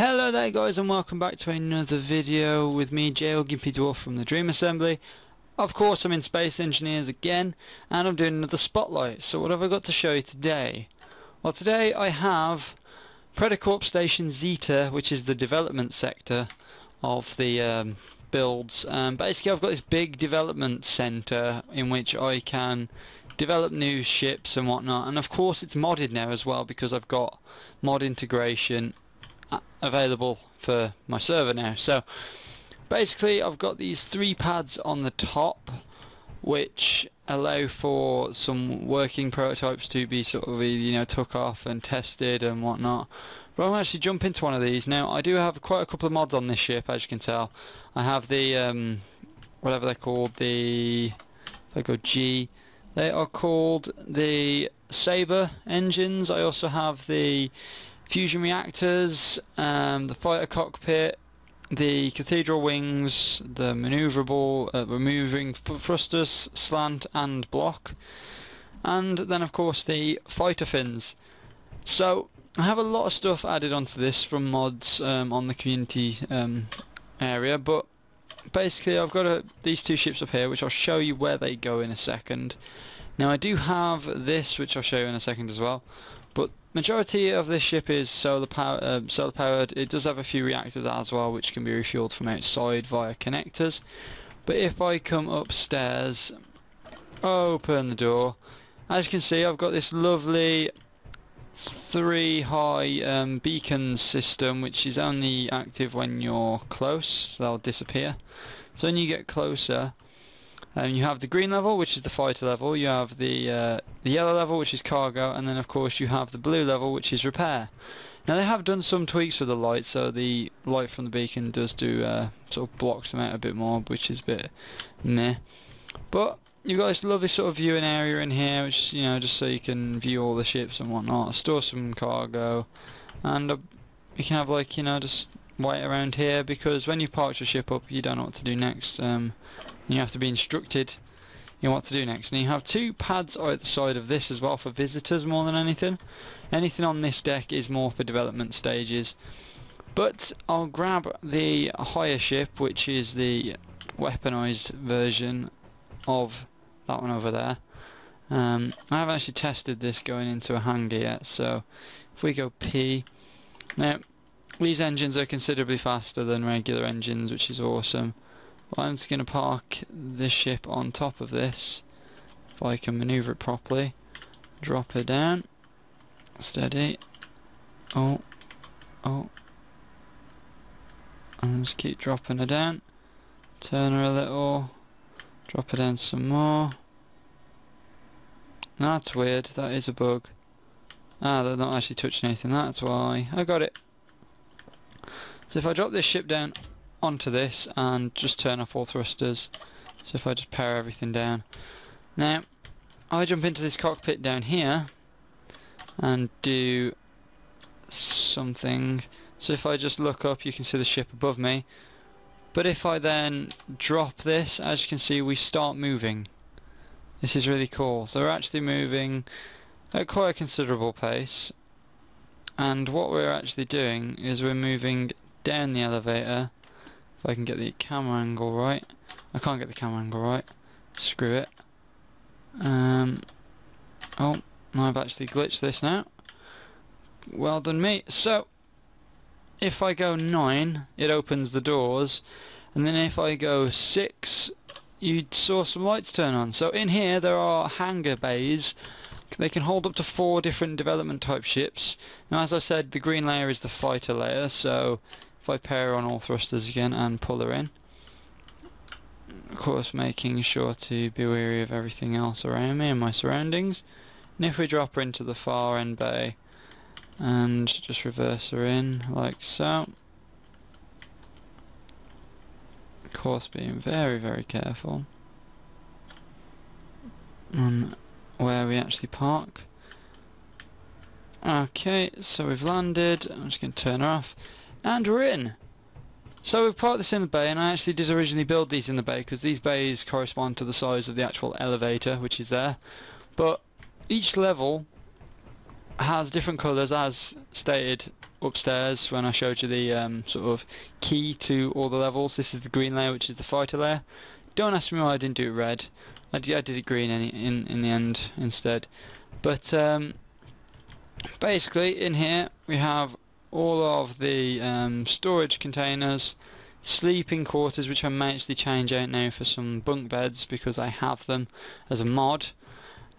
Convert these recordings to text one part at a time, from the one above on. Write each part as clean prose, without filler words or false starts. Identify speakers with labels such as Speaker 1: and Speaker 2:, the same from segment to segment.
Speaker 1: Hello there guys, and welcome back to another video with me, xGimpyDwarfx from the Dream Assembly. Of course I'm in Space Engineers again, and I'm doing another spotlight. So what have I got to show you today? Well, today I have PredaCorp Station Zeta, which is the development sector of the builds. Basically I've got this big development centre in which I can develop new ships and whatnot, and of course it's modded now as well because I've got mod integration available for my server now. So basically I've got these 3 pads on the top which allow for some working prototypes to be sort of took off and tested and whatnot. But I'm actually jump into one of these now. I do have quite a couple of mods on this ship, as you can tell. I have the whatever they're called, if I go G, they are called the Saber engines. I also have the fusion reactors, the fighter cockpit, the cathedral wings, the maneuverable, removing thrusters, slant and block, and then of course the fighter fins. So I have a lot of stuff added onto this from mods on the community area, but basically I've got these 2 ships up here which I'll show you where they go in a second. Now I do have this which I'll show you in a second as well, but majority of this ship is solar powered. It does have a few reactors as well which can be refueled from outside via connectors. But if I come upstairs, open the door, as you can see I've got this lovely 3 high beacon system which is only active when you're close, so they'll disappear. So when you get closer, you have the green level, which is the fighter level, you have the yellow level, which is cargo, and then of course you have the blue level, which is repair. Now they have done some tweaks with the light, so the light from the beacon does do sort of blocks them out a bit more, which is a bit meh. But you've got this lovely sort of viewing area in here, which just so you can view all the ships and whatnot, store some cargo, and you can have just wait around here, because when you've parked your ship up you don't know what to do next. You have to be instructed what to do next. And you have 2 pads outside of this as well for visitors more than anything. Anything on this deck is more for development stages. But I'll grab the higher ship, which is the weaponized version of that one over there. I haven't actually tested this going into a hangar yet, so if we go P, now these engines are considerably faster than regular engines, which is awesome. Well, I'm just going to park this ship on top of this, if I can manoeuvre it properly. Drop her down, steady, and just keep dropping her down, turn her a little, drop her down some more. That's weird, that is a bug. They're not actually touching anything, that's why. I got it. So if I drop this ship down onto this and just turn off all thrusters, so if I just power everything down, now I jump into this cockpit down here and do something. So if I just look up you can see the ship above me, but if I then drop this, as you can see we start moving. This is really cool. So we're actually moving at quite a considerable pace, and what we're actually doing is we're moving down the elevator. If I can get the camera angle right. I can't get the camera angle right. Screw it. Oh, I've actually glitched this now. Well done me. So, if I go 9, it opens the doors, and then if I go 6, you saw some lights turn on. So in here there are hangar bays. They can hold up to 4 different development type ships. Now as I said, the green layer is the fighter layer, so if I power on all thrusters again and pull her in, of course making sure to be wary of everything else around me and my surroundings, and if we drop her into the far end bay and just reverse her in like so, of course being very very careful on where we actually park. Okay, so we've landed. I'm just going to turn her off. And we're in. So we've parked this in the bay, and I actually did originally build these in the bay because these bays correspond to the size of the actual elevator which is there. But each level has different colours as stated upstairs when I showed you the sort of key to all the levels. This is the green layer, which is the fighter layer. Don't ask me why I didn't do it red. I did it green in the end instead. But basically in here we have all of the storage containers, sleeping quarters, which I may actually change out now for some bunk beds because I have them as a mod.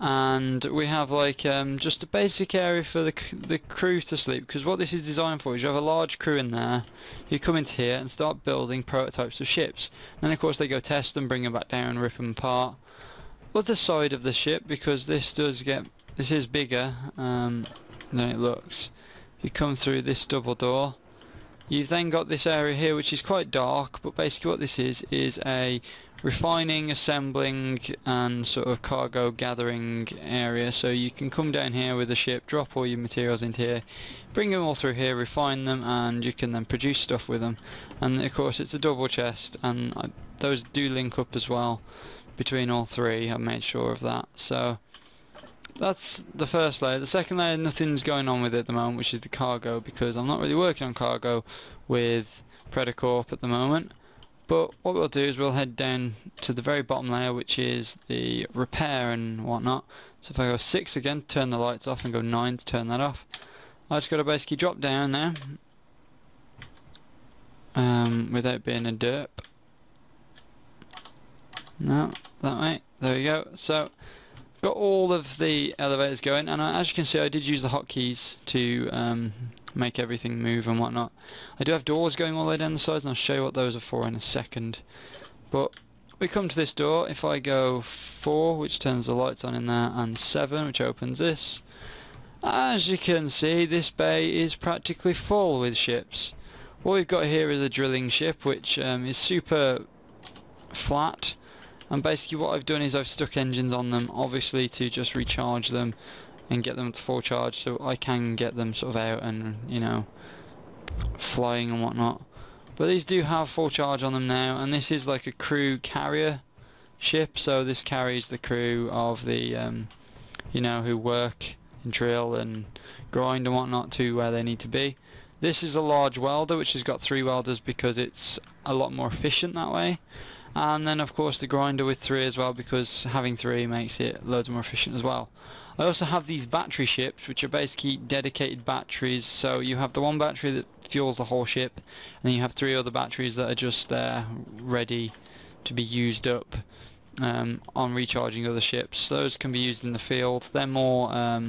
Speaker 1: And we have like just a basic area for the crew to sleep, because what this is designed for is you have a large crew in there. You come into here and start building prototypes of ships. Then of course they go test them, bring them back down, rip them apart. Other side of the ship, because this is bigger than it looks. You come through this double door. You've then got this area here which is quite dark, but basically what this is a refining, assembling and sort of cargo gathering area. So you can come down here with the ship, drop all your materials into here, bring them all through here, refine them, and you can then produce stuff with them. And of course it's a double chest, and those do link up as well between all three. I made sure of that. So that's the first layer. The second layer, nothing's going on with it at the moment, which is the cargo, because I'm not really working on cargo with PredaCorp at the moment. But what we'll do is we'll head down to the very bottom layer, which is the repair and whatnot. So if I go 6 again, turn the lights off, and go 9 to turn that off. I just got to basically drop down now without being a derp. No, that way. There we go. So got all of the elevators going, and as you can see I did use the hotkeys to make everything move and whatnot. I do have doors going all the way down the sides, and I'll show you what those are for in a second. But we come to this door. If I go 4, which turns the lights on in there, and 7, which opens this, as you can see this bay is practically full with ships. What we've got here is a drilling ship, which is super flat. And basically what I've done is I've stuck engines on them, obviously to just recharge them and get them to full charge, so I can get them sort of out and, you know, flying and whatnot. But these do have full charge on them now, and this is like a crew carrier ship, so this carries the crew of the, you know, who work and drill and grind and whatnot to where they need to be. This is a large welder, which has got 3 welders because it's a lot more efficient that way. And then of course the grinder with 3 as well, because having 3 makes it loads more efficient as well. I also have these battery ships, which are basically dedicated batteries. So you have the one battery that fuels the whole ship, and then you have 3 other batteries that are just there ready to be used up on recharging other ships. Those can be used in the field. They're more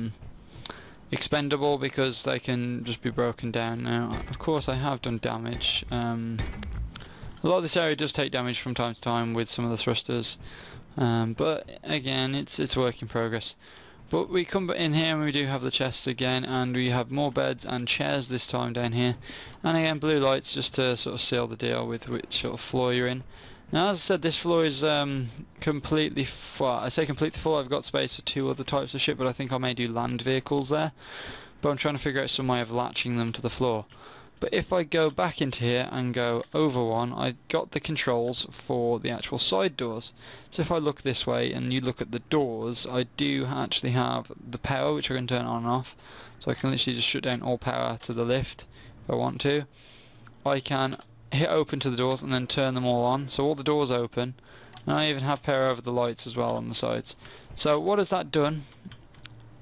Speaker 1: expendable because they can just be broken down. Now of course I have done damage. A lot of this area does take damage from time to time with some of the thrusters, but again it's a work in progress. But we come in here and we do have the chests again, and we have more beds and chairs this time down here, and again blue lights just to sort of seal the deal with which sort of floor you're in. Now as I said, this floor is completely full. I say completely full. I've got space for 2 other types of ship, but I think I may do land vehicles there, but I'm trying to figure out some way of latching them to the floor. But if I go back into here and go over one, I've got the controls for the actual side doors. So if I look this way and you look at the doors, I do actually have the power, which I can turn on and off. So I can literally just shut down all power to the lift if I want to. I can hit open to the doors and then turn them all on, so all the doors open. And I even have power over the lights as well on the sides. So what has that done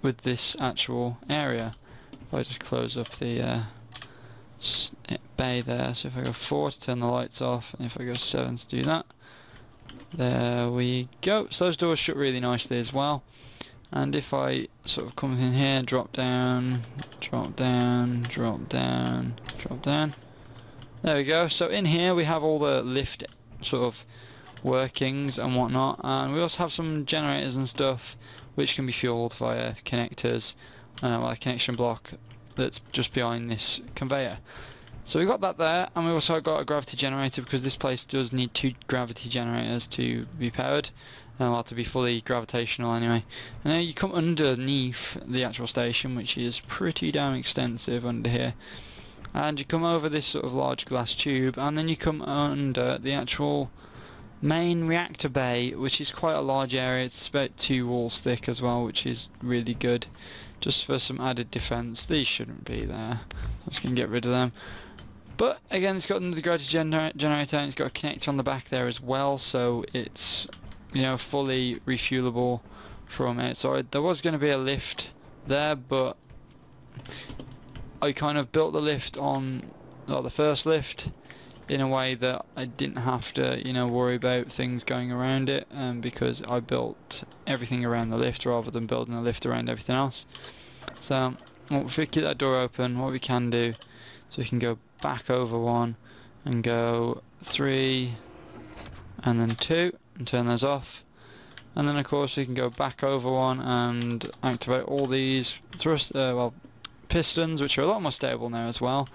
Speaker 1: with this actual area? If I just close up the bay there, so if I go 4 to turn the lights off, and if I go 7 to do that, there we go. So those doors shut really nicely as well. And if I sort of come in here, drop down, drop down, drop down, drop down, there we go. So in here we have all the lift sort of workings and whatnot, and we also have some generators and stuff which can be fueled via connectors, like a connection block that's just behind this conveyor. So we've got that there, and we've also got a gravity generator, because this place does need 2 gravity generators to be powered, well, to be fully gravitational anyway. And then you come underneath the actual station, which is pretty damn extensive under here, and you come over this sort of large glass tube, and then you come under the actual main reactor bay, which is quite a large area. It's about 2 walls thick as well, which is really good just for some added defense. These shouldn't be there. I'm just going to get rid of them. But again, it's got another gravity generator, and it's got a connector on the back there as well, so it's, you know, fully refuelable from it. So there was going to be a lift there, but I kind of built the lift on, well, the first lift in a way that I didn't have to, you know, worry about things going around it, because I built everything around the lift rather than building a lift around everything else. So if we keep that door open, what we can do, so we can go back over one and go 3 and then 2 and turn those off, and then of course we can go back over one and activate all these pistons, which are a lot more stable now as well,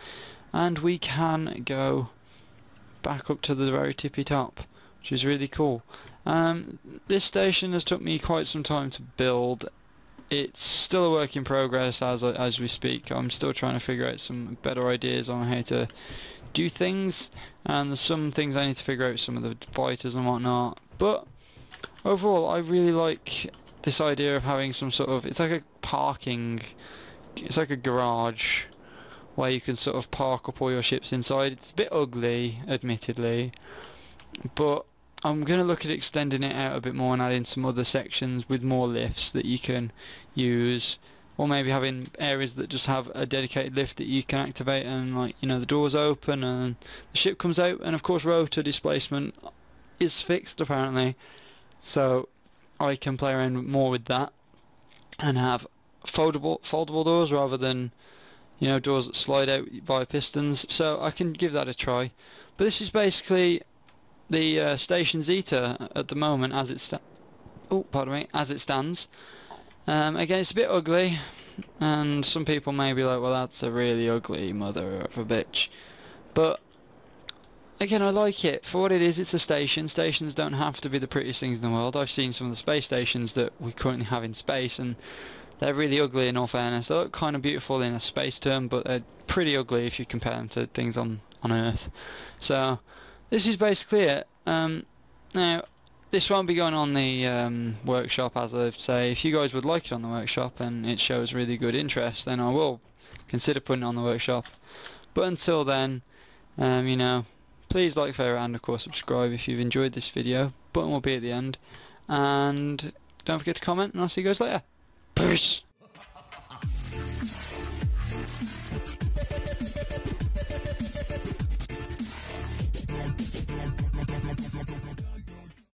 Speaker 1: and we can go back up to the very tippy top, which is really cool. This station has took me quite some time to build. It's still a work in progress as we speak. I'm still trying to figure out some better ideas on how to do things, and there's some things I need to figure out, some of the fighters and whatnot, but overall I really like this idea of having some sort of, it's like a parking, it's like a garage where you can sort of park up all your ships inside. It's a bit ugly, admittedly, but I'm going to look at extending it out a bit more and adding some other sections with more lifts that you can use, or maybe having areas that just have a dedicated lift that you can activate, and, like, you know, the doors open and the ship comes out, and of course rotor displacement is fixed apparently, so I can play around more with that and have foldable doors rather than, you know, doors that slide out via pistons. So I can give that a try. But this is basically the station Zeta at the moment as it stands. Again, it's a bit ugly, and some people may be like, well, that's a really ugly mother of a bitch, but again, I like it for what it is. It's a station. Stations don't have to be the prettiest things in the world. I've seen some of the space stations that we currently have in space, and they're really ugly in all fairness. They look kind of beautiful in a space term, but they're pretty ugly if you compare them to things on Earth. So this is basically it. Now, this won't be going on the workshop, as I say. If you guys would like it on the workshop and it shows really good interest, then I will consider putting it on the workshop. But until then, you know, please like, favourite, and of course subscribe if you've enjoyed this video. Button will be at the end, and don't forget to comment, and I'll see you guys later. Peace.